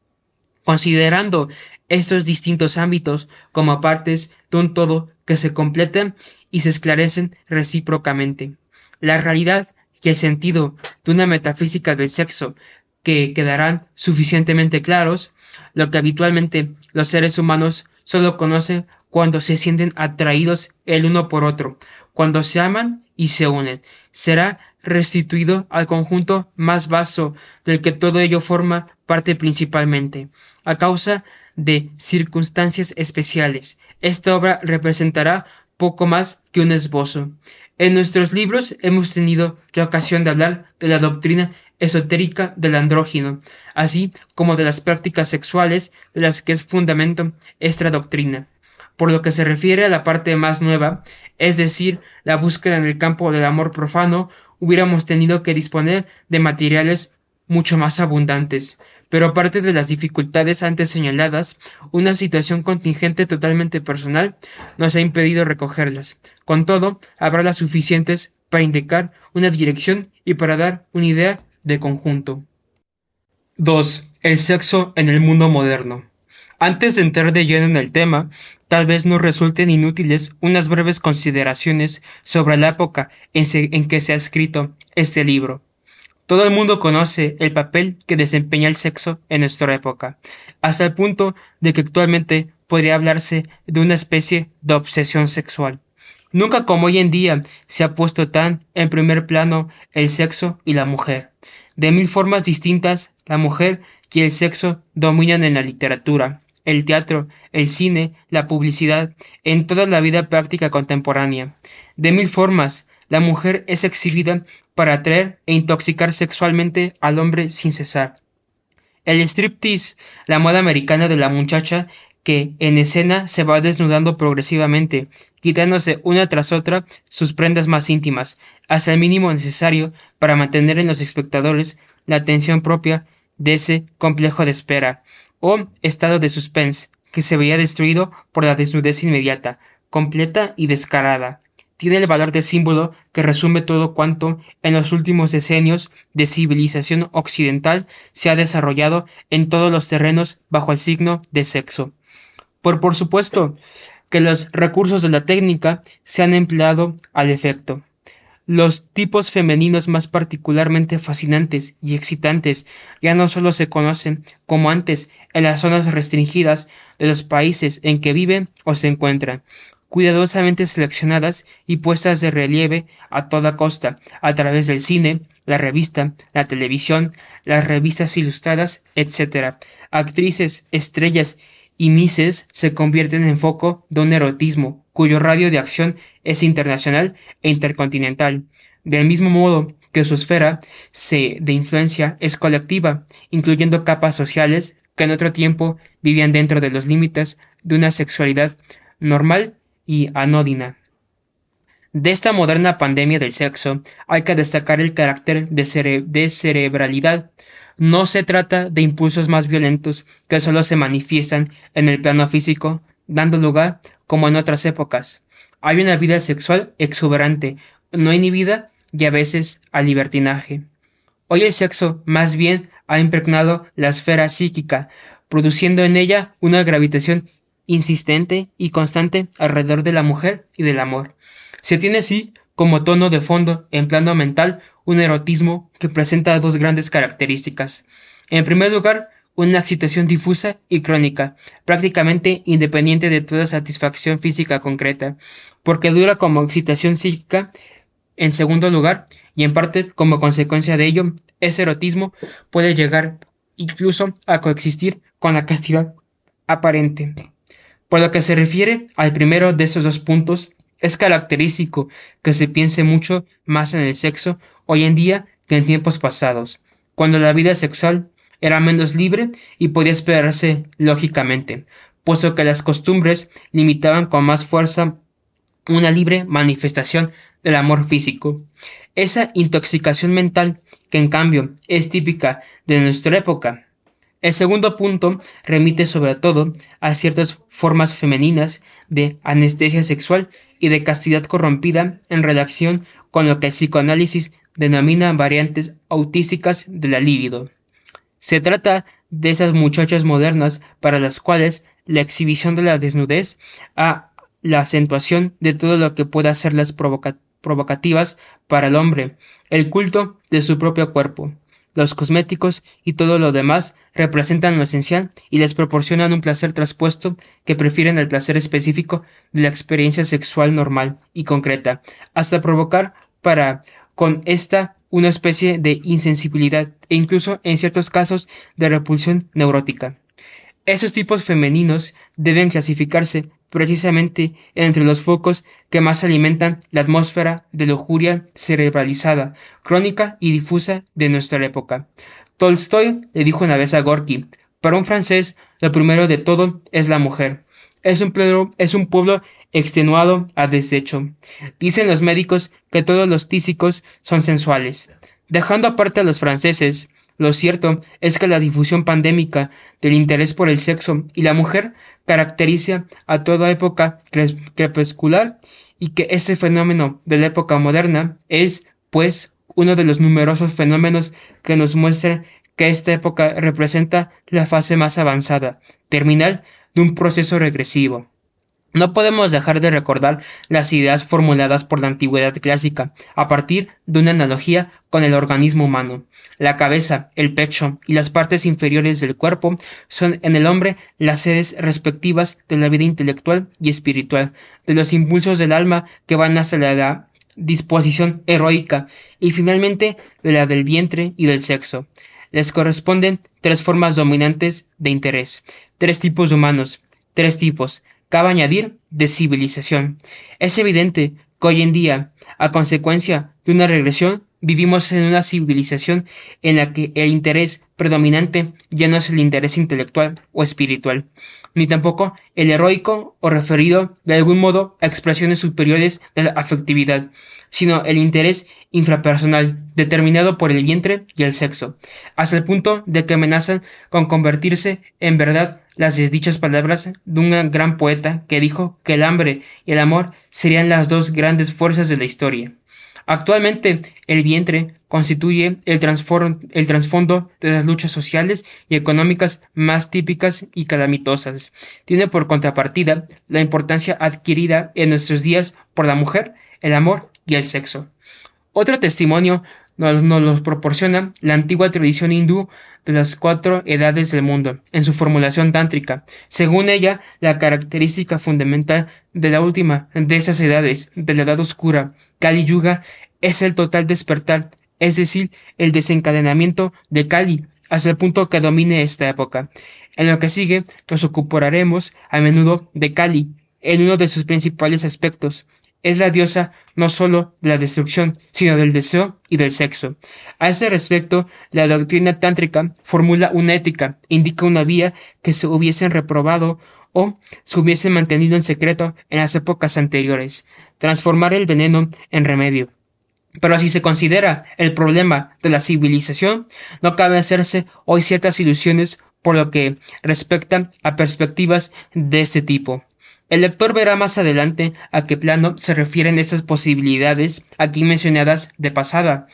Considerando estos distintos ámbitos como partes de un todo que se completan y se esclarecen recíprocamente. La realidad y el sentido de una metafísica del sexo que quedarán suficientemente claros, lo que habitualmente los seres humanos solo conocen cuando se sienten atraídos el uno por otro, cuando se aman y se unen, será restituido al conjunto más vasto del que todo ello forma parte principalmente. A causa de circunstancias especiales, esta obra representará poco más que un esbozo. En nuestros libros hemos tenido la ocasión de hablar de la doctrina esotérica del andrógino, así como de las prácticas sexuales de las que es fundamento esta doctrina. Por lo que se refiere a la parte más nueva, es decir, la búsqueda en el campo del amor profano, hubiéramos tenido que disponer de materiales mucho más abundantes, pero aparte de las dificultades antes señaladas, una situación contingente totalmente personal nos ha impedido recogerlas. Con todo, habrá las suficientes para indicar una dirección y para dar una idea de conjunto. 2. El sexo en el mundo moderno. Antes de entrar de lleno en el tema, tal vez nos resulten inútiles unas breves consideraciones sobre la época en que se ha escrito este libro. Todo el mundo conoce el papel que desempeña el sexo en nuestra época, hasta el punto de que actualmente podría hablarse de una especie de obsesión sexual. Nunca como hoy en día se ha puesto tan en primer plano el sexo y la mujer. De mil formas distintas, la mujer y el sexo dominan en la literatura, el teatro, el cine, la publicidad, en toda la vida práctica contemporánea. De mil formas, la mujer es exhibida para atraer e intoxicar sexualmente al hombre sin cesar. El striptease, la moda americana de la muchacha que en escena se va desnudando progresivamente, quitándose una tras otra sus prendas más íntimas, hasta el mínimo necesario para mantener en los espectadores la atención propia de ese complejo de espera, o estado de suspense, que se veía destruido por la desnudez inmediata, completa y descarada. Tiene el valor de símbolo que resume todo cuanto en los últimos decenios de civilización occidental se ha desarrollado en todos los terrenos bajo el signo de sexo. Por supuesto que los recursos de la técnica se han empleado al efecto. Los tipos femeninos más particularmente fascinantes y excitantes ya no solo se conocen como antes en las zonas restringidas de los países en que viven o se encuentran, cuidadosamente seleccionadas y puestas de relieve a toda costa a través del cine, la revista, la televisión, las revistas ilustradas, etc. Actrices, estrellas y mises se convierten en foco de un erotismo cuyo radio de acción es internacional e intercontinental, del mismo modo que su esfera de influencia es colectiva, incluyendo capas sociales que en otro tiempo vivían dentro de los límites de una sexualidad normal y anódina. De esta moderna pandemia del sexo hay que destacar el carácter de cerebralidad. No se trata de impulsos más violentos que solo se manifiestan en el plano físico, dando lugar, como en otras épocas. Hay una vida sexual exuberante, no inhibida y a veces al libertinaje. Hoy el sexo más bien ha impregnado la esfera psíquica, produciendo en ella una gravitación insistente y constante alrededor de la mujer y del amor. Se tiene así como tono de fondo en plano mental un erotismo que presenta dos grandes características. En primer lugar, una excitación difusa y crónica, prácticamente independiente de toda satisfacción física concreta, porque dura como excitación psíquica. En segundo lugar, y en parte como consecuencia de ello, ese erotismo puede llegar incluso a coexistir con la castidad aparente. Por lo que se refiere al primero de esos dos puntos, Es característico que se piense mucho más en el sexo hoy en día que en tiempos pasados, cuando la vida sexual era menos libre y podía esperarse lógicamente, puesto que las costumbres limitaban con más fuerza una libre manifestación del amor físico. Esa intoxicación mental que en cambio es típica de nuestra época. El segundo punto remite sobre todo a ciertas formas femeninas de anestesia sexual y de castidad corrompida en relación con lo que el psicoanálisis denomina variantes autísticas de la libido. Se trata de esas muchachas modernas para las cuales la exhibición de la desnudez a la acentuación de todo lo que pueda hacerlas provocativas para el hombre, el culto de su propio cuerpo. Los cosméticos y todo lo demás representan lo esencial y les proporcionan un placer traspuesto que prefieren al placer específico de la experiencia sexual normal y concreta, hasta provocar para con esta una especie de insensibilidad e incluso en ciertos casos de repulsión neurótica. Esos tipos femeninos deben clasificarse precisamente entre los focos que más alimentan la atmósfera de lujuria cerebralizada, crónica y difusa de nuestra época. Tolstoy le dijo una vez a Gorky: para un francés, lo primero de todo es la mujer. Es un pueblo extenuado a deshecho. Dicen los médicos que todos los tísicos son sensuales. Dejando aparte a los franceses, lo cierto es que la difusión pandémica del interés por el sexo y la mujer caracteriza a toda época crepuscular y que este fenómeno de la época moderna es, pues, uno de los numerosos fenómenos que nos muestran que esta época representa la fase más avanzada, terminal, de un proceso regresivo. No podemos dejar de recordar las ideas formuladas por la antigüedad clásica a partir de una analogía con el organismo humano. La cabeza, el pecho y las partes inferiores del cuerpo son en el hombre las sedes respectivas de la vida intelectual y espiritual, de los impulsos del alma que van hasta la disposición heroica y finalmente de la del vientre y del sexo. Les corresponden tres formas dominantes de interés, tres tipos humanos, tres tipos. Cabe añadir de civilización. Es evidente que hoy en día, a consecuencia de una regresión, vivimos en una civilización en la que el interés predominante ya no es el interés intelectual o espiritual, ni tampoco el heroico o referido de algún modo a expresiones superiores de la afectividad, sino el interés infrapersonal, determinado por el vientre y el sexo, hasta el punto de que amenazan con convertirse en verdad las desdichas palabras de un gran poeta que dijo que el hambre y el amor serían las dos grandes fuerzas de la historia. Actualmente, el vientre constituye el trasfondo de las luchas sociales y económicas más típicas y calamitosas. Tiene por contrapartida la importancia adquirida en nuestros días por la mujer, el amor y el sexo. Otro testimonio nos lo proporciona la antigua tradición hindú de las 4 edades del mundo, en su formulación tántrica. Según ella, la característica fundamental de la última de esas edades, de la edad oscura, Kali Yuga, es el total despertar, es decir, el desencadenamiento de Kali, hasta el punto que domine esta época. En lo que sigue, nos ocuparemos a menudo de Kali, en uno de sus principales aspectos. Es la diosa no sólo de la destrucción, sino del deseo y del sexo. A este respecto, la doctrina tántrica formula una ética, indica una vía que se hubiesen reprobado o se hubiesen mantenido en secreto en las épocas anteriores, transformar el veneno en remedio. Pero si se considera el problema de la civilización, no cabe hacerse hoy ciertas ilusiones por lo que respecta a perspectivas de este tipo. El lector verá más adelante a qué plano se refieren estas posibilidades aquí mencionadas de pasada.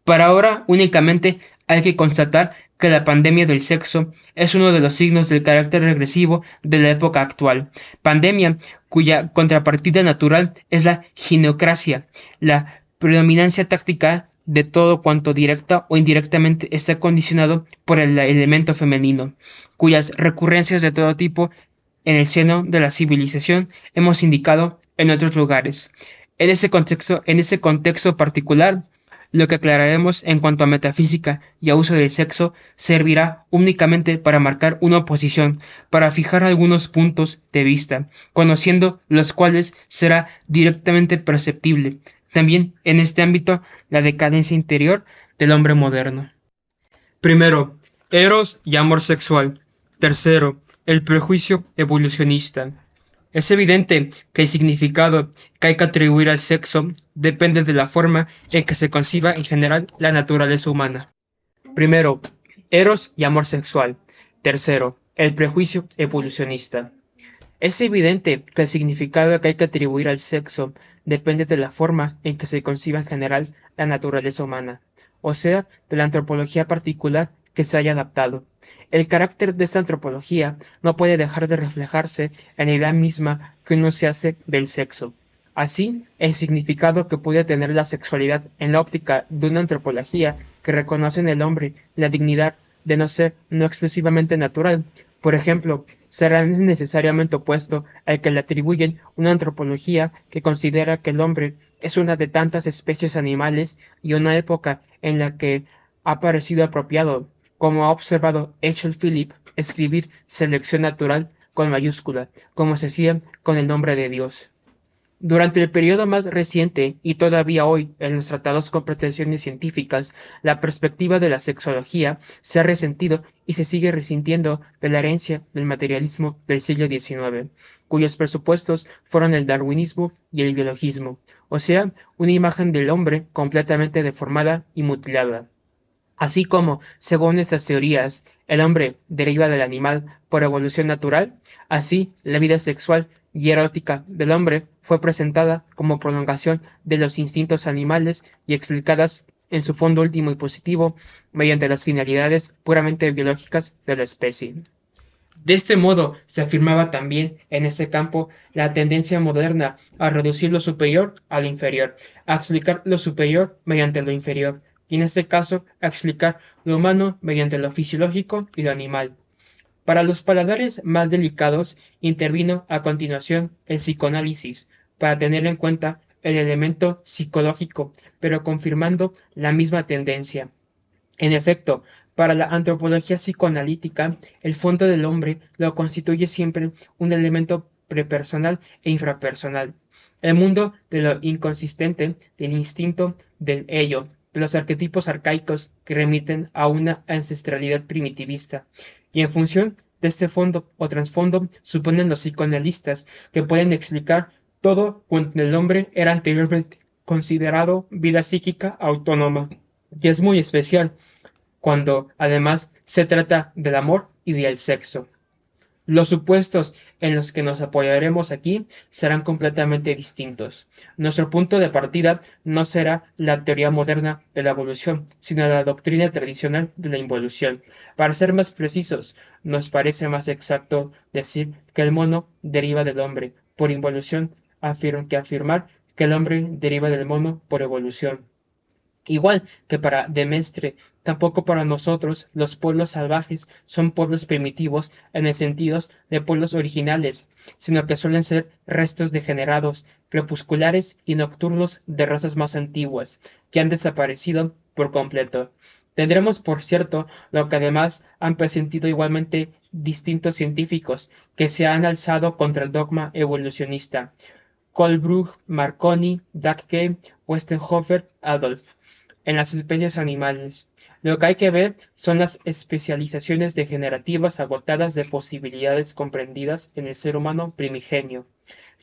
Para ahora únicamente hay que constatar que la pandemia del sexo es uno de los signos del carácter regresivo de la época actual. Pandemia cuya contrapartida natural es la ginocracia, la predominancia táctica de todo cuanto directa o indirectamente está condicionado por el elemento femenino, cuyas recurrencias de todo tipo en el seno de la civilización hemos indicado en otros lugares. En ese contexto particular, Lo que aclararemos en cuanto a metafísica y a uso del sexo servirá únicamente para marcar una oposición, para fijar algunos puntos de vista, conociendo los cuales será directamente perceptible, también en este ámbito, la decadencia interior del hombre moderno. Primero, eros y amor sexual. Tercero, el prejuicio evolucionista. Es evidente que el significado que hay que atribuir al sexo depende de la forma en que se conciba en general la naturaleza humana. Primero, eros y amor sexual. Tercero, el prejuicio evolucionista. Es evidente que el significado que hay que atribuir al sexo depende de la forma en que se conciba en general la naturaleza humana, o sea, de la antropología particular que se haya adaptado. El carácter de esta antropología no puede dejar de reflejarse en la idea misma que uno se hace del sexo. Así, el significado que puede tener la sexualidad en la óptica de una antropología que reconoce en el hombre la dignidad de no ser no exclusivamente natural, por ejemplo, será necesariamente opuesto al que le atribuyen una antropología que considera que el hombre es una de tantas especies animales y una época en la que ha parecido apropiado, como ha observado Echel Philip, escribir selección natural con mayúscula, como se hacía con el nombre de Dios. Durante el periodo más reciente, y todavía hoy en los tratados con pretensiones científicas, la perspectiva de la sexología se ha resentido y se sigue resintiendo de la herencia del materialismo del siglo XIX, cuyos presupuestos fueron el darwinismo y el biologismo, o sea, una imagen del hombre completamente deformada y mutilada. Así como, según estas teorías, el hombre deriva del animal por evolución natural, así la vida sexual y erótica del hombre fue presentada como prolongación de los instintos animales y explicadas en su fondo último y positivo mediante las finalidades puramente biológicas de la especie. De este modo, se afirmaba también en este campo la tendencia moderna a reducir lo superior a lo inferior, a explicar lo superior mediante lo inferior, y en este caso a explicar lo humano mediante lo fisiológico y lo animal. Para los paladares más delicados intervino a continuación el psicoanálisis, para tener en cuenta el elemento psicológico, pero confirmando la misma tendencia. En efecto, para la antropología psicoanalítica, el fondo del hombre lo constituye siempre un elemento prepersonal e infrapersonal. El mundo de lo inconsistente, del instinto, del ello, de los arquetipos arcaicos que remiten a una ancestralidad primitivista. Y en función de este fondo o trasfondo, suponen los psicoanalistas que pueden explicar todo cuanto el hombre era anteriormente considerado vida psíquica autónoma. Y es muy especial cuando además se trata del amor y del sexo. Los supuestos en los que nos apoyaremos aquí serán completamente distintos. Nuestro punto de partida no será la teoría moderna de la evolución, sino la doctrina tradicional de la involución. Para ser más precisos, nos parece más exacto decir que el mono deriva del hombre por involución que afirmar que el hombre deriva del mono por evolución. Igual que para Demestre, tampoco para nosotros los pueblos salvajes son pueblos primitivos en el sentido de pueblos originales, sino que suelen ser restos degenerados, crepusculares y nocturnos de razas más antiguas, que han desaparecido por completo. Tendremos, por cierto, lo que además han presentido igualmente distintos científicos que se han alzado contra el dogma evolucionista. Colbrugg, Marconi, Dacke, Westenhofer, Adolf en las especies animales. Lo que hay que ver son las especializaciones degenerativas agotadas de posibilidades comprendidas en el ser humano primigenio,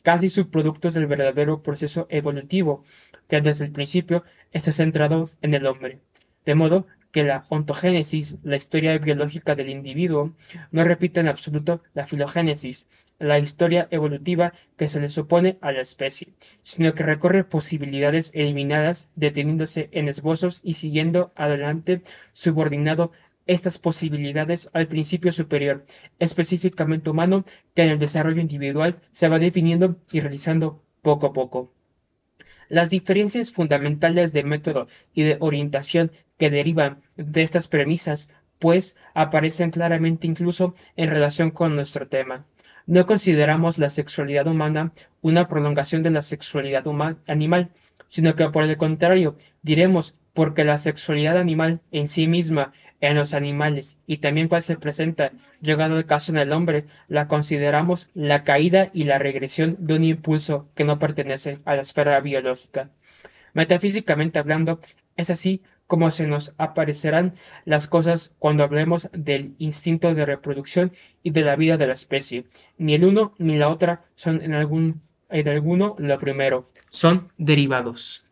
casi subproductos del verdadero proceso evolutivo, que desde el principio está centrado en el hombre. De modo que la ontogénesis, la historia biológica del individuo, no repite en absoluto la filogénesis, la historia evolutiva que se le supone a la especie, sino que recorre posibilidades eliminadas, deteniéndose en esbozos y siguiendo adelante subordinado estas posibilidades al principio superior, específicamente humano, que en el desarrollo individual se va definiendo y realizando poco a poco. Las diferencias fundamentales de método y de orientación que derivan de estas premisas, pues, aparecen claramente incluso en relación con nuestro tema. No consideramos la sexualidad humana una prolongación de la sexualidad animal, sino que por el contrario, diremos porque la sexualidad animal en sí misma, en los animales y también cual se presenta, llegado el caso en el hombre, la consideramos la caída y la regresión de un impulso que no pertenece a la esfera biológica. Metafísicamente hablando, es así como se nos aparecerán las cosas cuando hablemos del instinto de reproducción y de la vida de la especie. Ni el uno ni la otra son en alguno lo primero, son derivados.